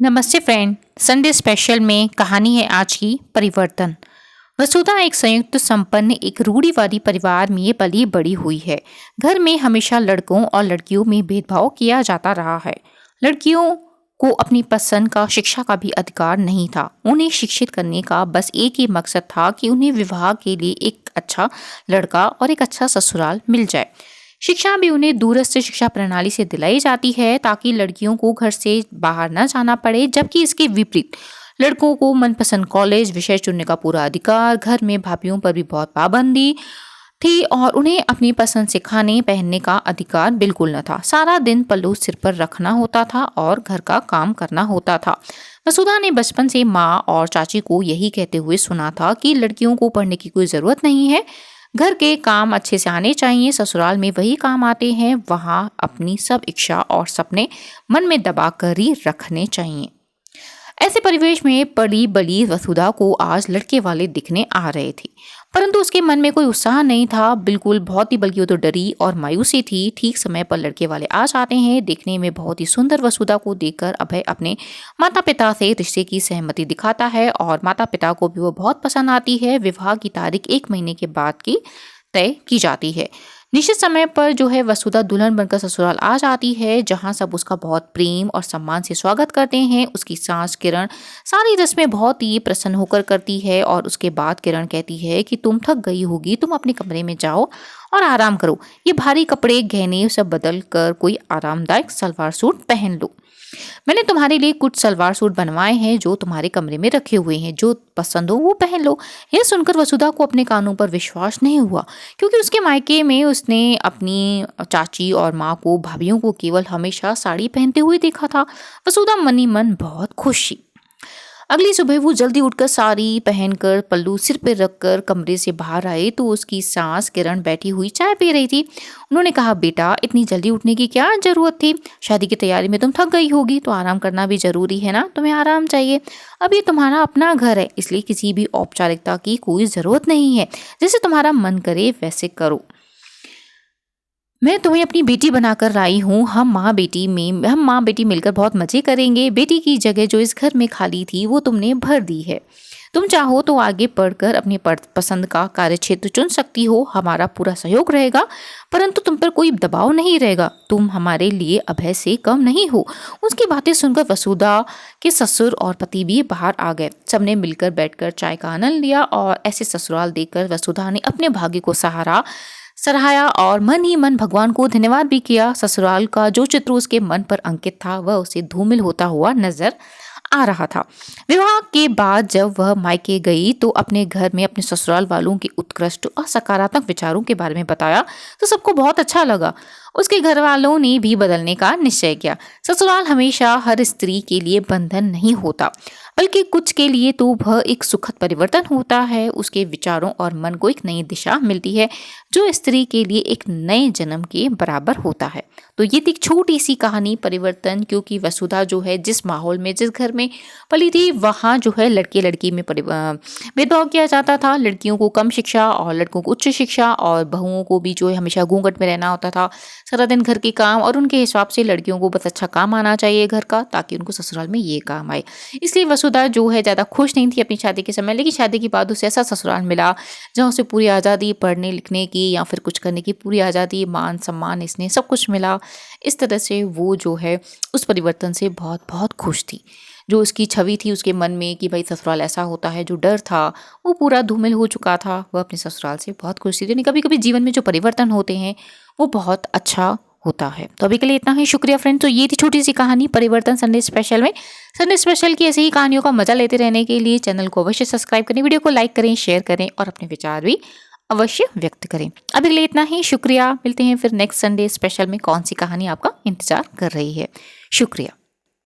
नमस्ते friend. Sunday special में कहानी है आज की परिवर्तन। वसुधा एक संयुक्त संपन्न एक रूढ़िवादी परिवार में पली बड़ी हुई है। घर में हमेशा लड़कों और लड़कियों में भेदभाव किया जाता रहा है। लड़कियों को अपनी पसंद का शिक्षा का भी अधिकार नहीं था। उन्हें शिक्षित करने का बस एक ही मकसद था कि उन्हें विवाह के लिए एक अच्छा लड़का और एक अच्छा ससुराल मिल जाए। शिक्षा भी उन्हें दूरस्थ शिक्षा प्रणाली से दिलाई जाती है ताकि लड़कियों को घर से बाहर न जाना पड़े, जबकि इसके विपरीत लड़कों को मनपसंद कॉलेज विषय चुनने का पूरा अधिकार, घर में भाभीियों पर भी बहुत पाबंदी थी और उन्हें अपनी पसंद से खाने पहनने का अधिकार बिल्कुल न था। सारा दिन पल्लू सिर पर रखना होता था और घर का काम करना होता था। वसुधा ने बचपन से माँ और चाची को यही कहते हुए सुना था कि लड़कियों को पढ़ने की कोई जरूरत नहीं है, घर के काम अच्छे से आने चाहिए, ससुराल में वही काम आते हैं, वहां अपनी सब इच्छा और सपने मन में दबा कर ही रखने चाहिए। ऐसे परिवेश में पड़ी बड़ी वसुधा को आज लड़के वाले दिखने आ रहे थे, परंतु उसके मन में कोई उत्साह नहीं था, बिल्कुल बहुत ही, बल्कि वो तो डरी और मायूसी थी। ठीक समय पर लड़के वाले आ जाते हैं। देखने में बहुत ही सुंदर वसुधा को देखकर अभय अपने माता पिता से रिश्ते की सहमति दिखाता है और माता पिता को भी वो बहुत पसंद आती है। विवाह की तारीख 1 महीने के बाद की तय की जाती है। निश्चित समय पर जो है वसुधा दुल्हन बनकर ससुराल आ जाती है, जहां सब उसका बहुत प्रेम और सम्मान से स्वागत करते हैं। उसकी सास किरण सारी रस्में बहुत ही प्रसन्न होकर करती है और उसके बाद किरण कहती है कि तुम थक गई होगी, तुम अपने कमरे में जाओ और आराम करो। ये भारी कपड़े गहने सब बदल कर कोई आरामदायक सलवार सूट पहन लो। मैंने तुम्हारे लिए कुछ सलवार सूट बनवाए हैं जो तुम्हारे कमरे में रखे हुए हैं, जो पसंद हो वो पहन लो। यह सुनकर वसुधा को अपने कानों पर विश्वास नहीं हुआ, क्योंकि उसके मायके में उसने अपनी चाची और माँ को, भाभीियों को केवल हमेशा साड़ी पहनते हुए देखा था। वसुधा मन ही मन बहुत खुश थी। अगली सुबह वो जल्दी उठकर साड़ी पहनकर पल्लू सिर पर रखकर कमरे से बाहर आए तो उसकी सास किरण बैठी हुई चाय पी रही थी। उन्होंने कहा, बेटा इतनी जल्दी उठने की क्या जरूरत थी? शादी की तैयारी में तुम थक गई होगी, तो आराम करना भी जरूरी है ना, तुम्हें आराम चाहिए। अब ये तुम्हारा अपना घर है, इसलिए किसी भी औपचारिकता की कोई जरूरत नहीं है। जैसे तुम्हारा मन करे वैसे करो। मैं तुम्हें अपनी बेटी बनाकर लाई हूँ। हम माँ बेटी मिलकर बहुत मजे करेंगे। बेटी की जगह जो इस घर में खाली थी वो तुमने भर दी है। तुम चाहो तो आगे पढ़कर अपनी पसंद का कार्यक्षेत्र चुन सकती हो, हमारा पूरा सहयोग रहेगा, परंतु तुम पर कोई दबाव नहीं रहेगा। तुम हमारे लिए अभय से कम नहीं हो। उसकी बातें सुनकर वसुधा के ससुर और पति भी बाहर आ गए। सबने मिलकर बैठकर चाय का आनंद लिया और ऐसे ससुराल देखकर वसुधा ने अपने भाग्य को सराहाया और मन ही मन भगवान को धन्यवाद भी किया। ससुराल का जो चित्र उसके मन पर अंकित था वह उसे धूमिल होता हुआ नजर आ रहा था। विवाह के बाद जब वह मायके गई तो अपने घर में अपने ससुराल वालों के उत्कृष्ट और सकारात्मक विचारों के बारे में बताया तो सबको बहुत अच्छा लगा। उसके घर वालों ने भी बदलने का निश्चय किया। ससुराल हमेशा हर स्त्री के लिए बंधन नहीं होता, बल्कि कुछ के लिए तो वह एक सुखद परिवर्तन होता है। उसके विचारों और मन को एक नई दिशा मिलती है, जो स्त्री के लिए एक नए जन्म के बराबर होता है। तो ये थी एक छोटी सी कहानी परिवर्तन, क्योंकि वसुधा जो है जिस माहौल में, जिस घर में पली थी, वहाँ जो है लड़के लड़की में भेदभाव किया जाता था। लड़कियों को कम शिक्षा और लड़कों को उच्च शिक्षा, और बहुओं को भी जो है हमेशा घूंघट में रहना होता था, सारा दिन घर के काम, और उनके हिसाब से लड़कियों को बस अच्छा काम आना चाहिए घर का, ताकि उनको ससुराल में ये काम आए। इसलिए वसुधा जो है ज़्यादा खुश नहीं थी अपनी शादी के समय, लेकिन शादी के बाद उसे ऐसा ससुराल मिला जहाँ उसे पूरी आज़ादी, पढ़ने लिखने की या फिर कुछ करने की पूरी आज़ादी, मान सम्मान, इसने सब कुछ मिला। इस तरह से वो जो है उस परिवर्तन से बहुत बहुत खुश थी। जो उसकी छवि थी उसके मन में कि भाई ससुराल ऐसा होता है, जो डर था वो पूरा धूमिल हो चुका था। वह अपने ससुराल से बहुत खुश थी। यानी कभी कभी जीवन में जो परिवर्तन होते हैं वो बहुत अच्छा होता है। तो अभी के लिए इतना ही। शुक्रिया फ्रेंड्स। तो ये थी छोटी सी कहानी परिवर्तन संडे स्पेशल में। संडे स्पेशल की ऐसे ही कहानियों का मजा लेते रहने के लिए चैनल को अवश्य सब्सक्राइब करें, वीडियो को लाइक करें, शेयर करें और अपने विचार भी अवश्य व्यक्त करें। अभी के लिए इतना ही। शुक्रिया। मिलते हैं फिर नेक्स्ट संडे स्पेशल में। कौन सी कहानी आपका इंतजार कर रही है। शुक्रिया।